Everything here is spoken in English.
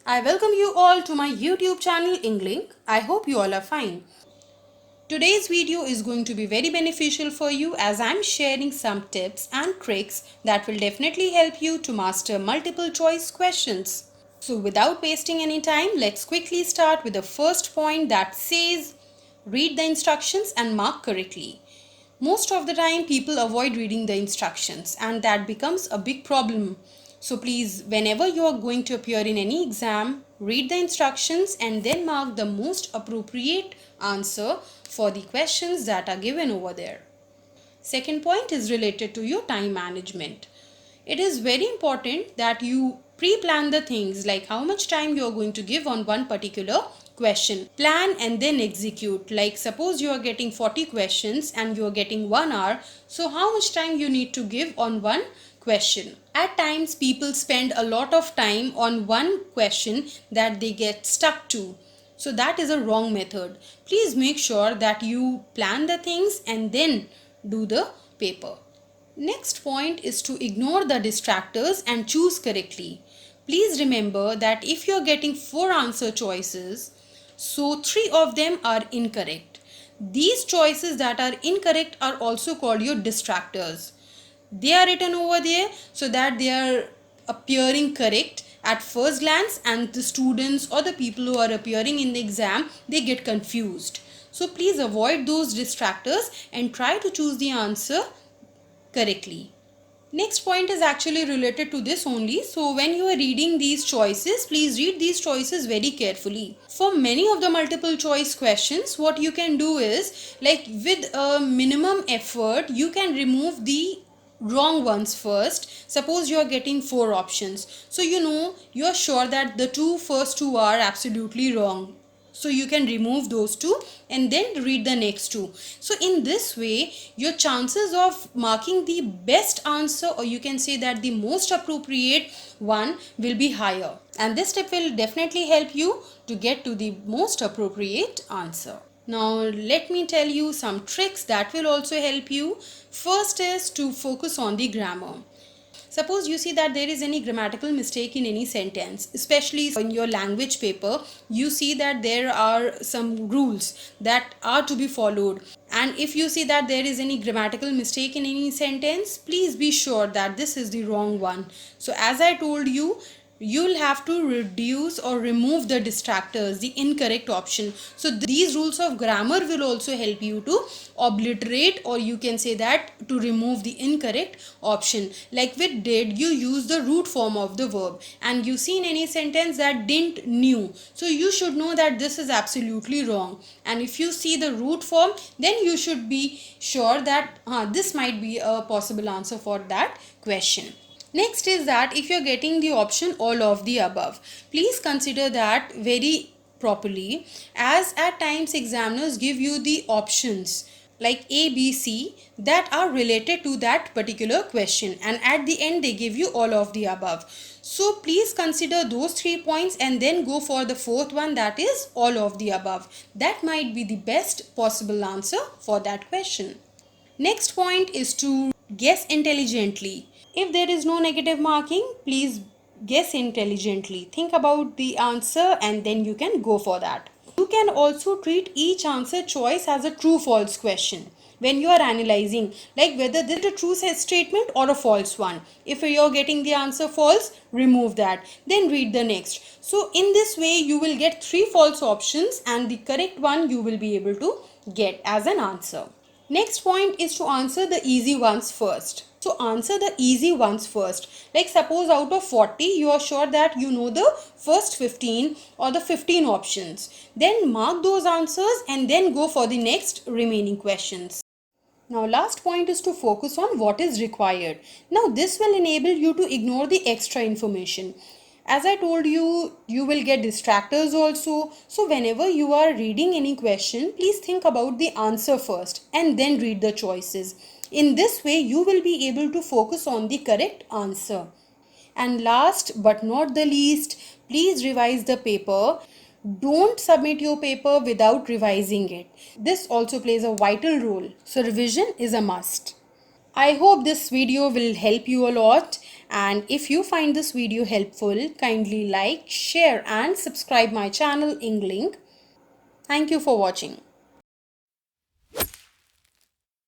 I welcome you all to my YouTube channel Inglink. I hope you all are fine. Today's video is going to be very beneficial for you as I'm sharing some tips and tricks that will definitely help you to master multiple choice questions. So without wasting any time, let's quickly start with the first point that says read the instructions and mark correctly. Most of the time people avoid reading the instructions and that becomes a big problem. So please, whenever you are going to appear in any exam, read the instructions and then mark the most appropriate answer for the questions that are given over there. Second point is related to your time management. It is very important that you pre-plan the things like how much time you are going to give on one particular question. Plan and then execute. Like suppose you are getting 40 questions and you are getting 1 hour. So how much time you need to give on one question? At times people spend a lot of time on one question that they get stuck to. So that is a wrong method. Please make sure that you plan the things and then do the paper. Next point is to ignore the distractors and choose correctly. Please remember that if you are getting 4 answer choices, so 3 of them are incorrect. These choices that are incorrect are also called your distractors. They are written over there so that they are appearing correct at first glance, and the students or the people who are appearing in the exam, they get confused. So please avoid those distractors and try to choose the answer correctly. Next point is actually related to this only. So when you are reading these choices, please read these choices very carefully. For many of the multiple choice questions, what you can do is, like with a minimum effort, you can remove the wrong ones first. Suppose you are getting 4 options. So you are sure that the first two are absolutely wrong. So you can remove those 2 and then read the next 2. So in this way your chances of marking the best answer, or you can say that the most appropriate one, will be higher, and this tip will definitely help you to get to the most appropriate answer. Now let me tell you some tricks that will also help you. First is to focus on the grammar. Suppose you see that there is any grammatical mistake in any sentence, especially in your language paper, you see that there are some rules that are to be followed. And if you see that there is any grammatical mistake in any sentence, please be sure that this is the wrong one. So as I told you, you'll have to reduce or remove the distractors, the incorrect option. So these rules of grammar will also help you to obliterate, or you can say that to remove the incorrect option. Like with did, you use the root form of the verb, and you see in any sentence that didn't knew, so you should know that this is absolutely wrong. And if you see the root form, then you should be sure that this might be a possible answer for that question. Next is that if you're getting the option all of the above, please consider that very properly, as at times examiners give you the options like A, B, C that are related to that particular question, and at the end they give you all of the above. So please consider those 3 points and then go for the fourth one, that is all of the above. That might be the best possible answer for that question. Next point is to guess intelligently. If there is no negative marking, please guess intelligently. Think about the answer and then you can go for that. You can also treat each answer choice as a true-false question when you are analyzing, like whether this is a true statement or a false one. If you're getting the answer false, remove that, then read the next. So in this way you will get 3 false options and the correct one you will be able to get as an answer. Next point is to answer the easy ones first. So answer the easy ones first. Like suppose out of 40, you are sure that you know the first 15 or the 15 options. Then mark those answers and then go for the next remaining questions. Now last point is to focus on what is required. Now this will enable you to ignore the extra information. As I told you, you will get distractors also. So whenever you are reading any question, please think about the answer first and then read the choices. In this way, you will be able to focus on the correct answer. And last but not the least, please revise the paper. Don't submit your paper without revising it. This also plays a vital role. So revision is a must. I hope this video will help you a lot, and if you find this video helpful, kindly like, share and subscribe my channel Inglink. Thank you for watching.